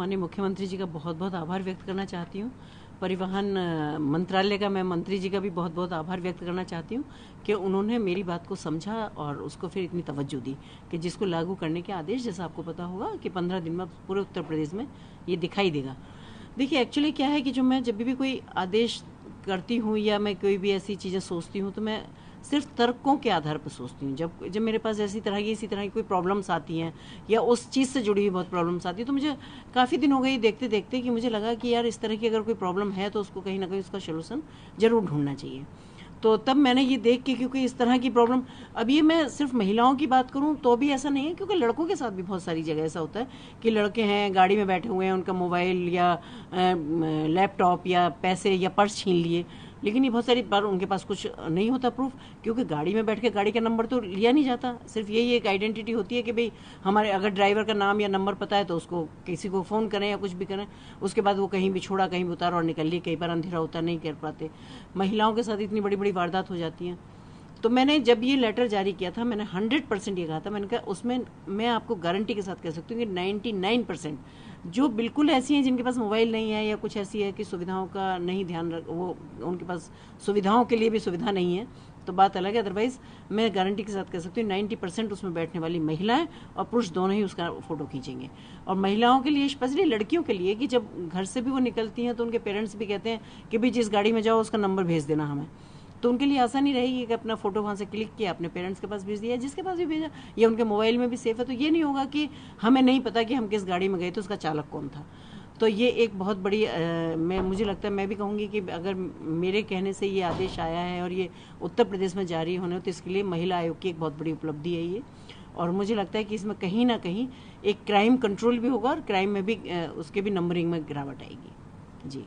माननीय मुख्यमंत्री जी का बहुत बहुत आभार व्यक्त करना चाहती हूँ। परिवहन मंत्रालय का मैं मंत्री जी का भी बहुत बहुत आभार व्यक्त करना चाहती हूँ कि उन्होंने मेरी बात को समझा और उसको फिर इतनी तवज्जो दी कि जिसको लागू करने के आदेश, जैसा आपको पता होगा कि 15 दिन में पूरे उत्तर प्रदेश में ये दिखाई देगा। देखिए एक्चुअली क्या है कि जो मैं जब भी कोई आदेश करती हूँ या मैं कोई भी ऐसी चीज़ें सोचती हूँ तो मैं सिर्फ तर्कों के आधार पर सोचती हूँ। जब जब मेरे पास इसी तरह की कोई प्रॉब्लम्स आती हैं या उस चीज़ से जुड़ी हुई बहुत प्रॉब्लम्स आती है, तो मुझे काफ़ी दिन हो गए देखते देखते कि मुझे लगा कि यार इस तरह की अगर कोई प्रॉब्लम है तो उसको कहीं ना कहीं उसका सोल्यूशन ज़रूर ढूंढना चाहिए। तो तब मैंने ये देख के, क्योंकि इस तरह की प्रॉब्लम, अब ये मैं सिर्फ महिलाओं की बात करूं तो भी ऐसा नहीं है, क्योंकि लड़कों के साथ भी बहुत सारी जगह ऐसा होता है कि लड़के हैं गाड़ी में बैठे हुए हैं, उनका मोबाइल या लैपटॉप या पैसे या पर्स छीन लिए, लेकिन ये बहुत सारी बार उनके पास कुछ नहीं होता प्रूफ, क्योंकि गाड़ी में बैठ के गाड़ी का नंबर तो लिया नहीं जाता। सिर्फ यही एक आइडेंटिटी होती है कि भाई हमारे अगर ड्राइवर का नाम या नंबर पता है तो उसको किसी को फ़ोन करें या कुछ भी करें, उसके बाद वो कहीं भी छोड़ा कहीं भी उतारा और निकल लिए। कई बार अंधेरा होता नहीं कर पाते। महिलाओं के साथ इतनी बड़ी बड़ी वारदात हो जाती हैं। तो मैंने जब ये लेटर जारी किया था, मैंने 100% ये कहा था, मैंने कहा उसमें मैं आपको गारंटी के साथ कह सकती हूँ कि 99% जो बिल्कुल ऐसी हैं जिनके पास मोबाइल नहीं है या कुछ ऐसी है कि सुविधाओं का नहीं ध्यान रख, वो उनके पास सुविधाओं के लिए भी सुविधा नहीं है, तो बात अलग है। अदरवाइज़ मैं गारंटी के साथ कह सकती हूँ 90% उसमें बैठने वाली महिलाएं और पुरुष दोनों ही उसका फ़ोटो खींचेंगे। और महिलाओं के लिए, स्पेशली लड़कियों के लिए, कि जब घर से भी वो निकलती हैं तो उनके पेरेंट्स भी कहते हैं कि भाई जिस गाड़ी में जाओ उसका नंबर भेज देना हमें, तो उनके लिए आसानी रहेगी कि अपना फ़ोटो वहाँ से क्लिक किया, अपने पेरेंट्स के पास भेज दिया, जिसके पास भी भेजा, या उनके मोबाइल में भी सेफ है। तो ये नहीं होगा कि हमें नहीं पता कि हम किस गाड़ी में गए तो उसका चालक कौन था। तो ये एक बहुत बड़ी मुझे लगता है, मैं भी कहूँगी कि अगर मेरे कहने से ये आदेश आया है और ये उत्तर प्रदेश में जारी होने, तो इसके लिए महिला आयोग की एक बहुत बड़ी उपलब्धि है ये। और मुझे लगता है कि इसमें कहीं ना कहीं एक क्राइम कंट्रोल भी होगा और क्राइम में भी उसके भी नंबरिंग में गिरावट आएगी। जी।